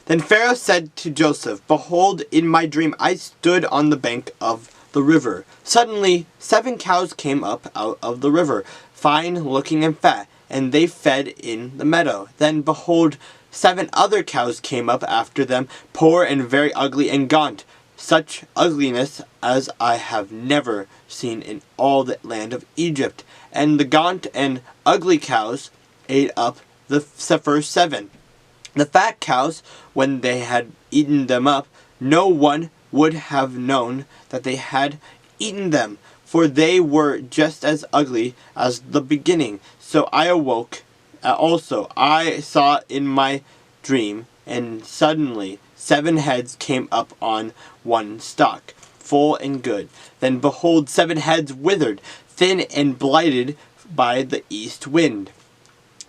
Then Pharaoh said to Joseph, "Behold, in my dream I stood on the bank of the river. Suddenly 7 cows came up out of the river, fine looking and fat, and they fed in the meadow. Then behold, 7 other cows came up after them, poor and very ugly and gaunt, such ugliness as I have never seen in all the land of Egypt. And the gaunt and ugly cows ate up the first 7. The fat cows, when they had eaten them up, no one would have known that they had eaten them, for they were just as ugly as the beginning. So I awoke also. I saw in my dream, and suddenly 7 heads came up on one stalk, full and good. Then behold, 7 heads withered, thin and blighted by the east wind,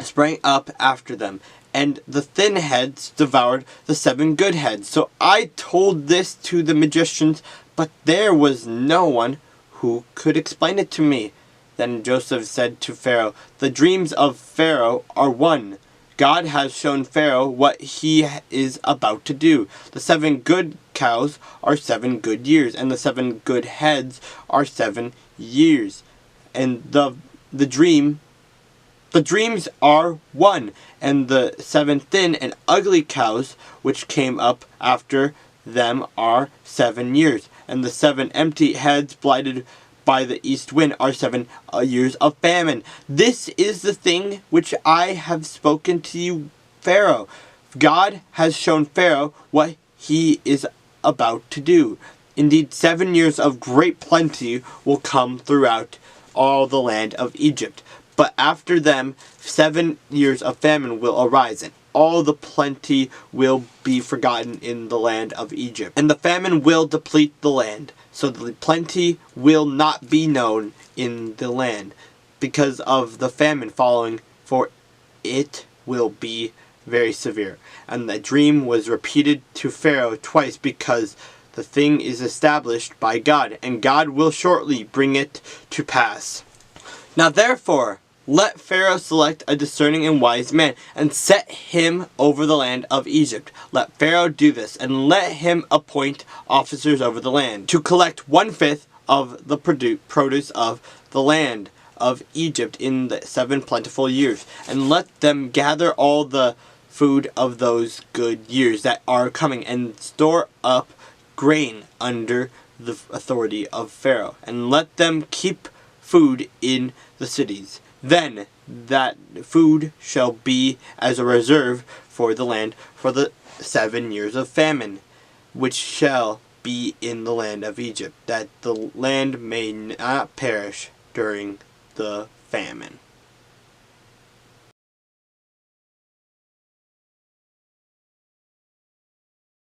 sprang up after them, and the thin heads devoured the 7 good heads. So I told this to the magicians, but there was no one who could explain it to me." Then Joseph said to Pharaoh, "The dreams of Pharaoh are one. God has shown Pharaoh what he is about to do. The 7 good cows are 7 good years, and the 7 good heads are 7 years. And the dreams are one, and the 7 thin and ugly cows which came up after them are 7 years, and the 7 empty heads blighted by the east wind are 7 years of famine. This is the thing which I have spoken to you, Pharaoh. God has shown Pharaoh what he is about to do. Indeed, 7 years of great plenty will come throughout all the land of Egypt. But after them 7 years of famine will arise, and all the plenty will be forgotten in the land of Egypt. And the famine will deplete the land, so the plenty will not be known in the land because of the famine following, for it will be very severe." And the dream was repeated to Pharaoh twice, because the thing is established by God, and God will shortly bring it to pass. Now therefore, let Pharaoh select a discerning and wise man, and set him over the land of Egypt. Let Pharaoh do this, and let him appoint officers over the land, to collect 1/5 of the produce of the land of Egypt in the 7 plentiful years. And let them gather all the food of those good years that are coming, and store up grain under the authority of Pharaoh. And let them keep food in the cities. Then that food shall be as a reserve for the land for the 7 years of famine, which shall be in the land of Egypt, that the land may not perish during the famine.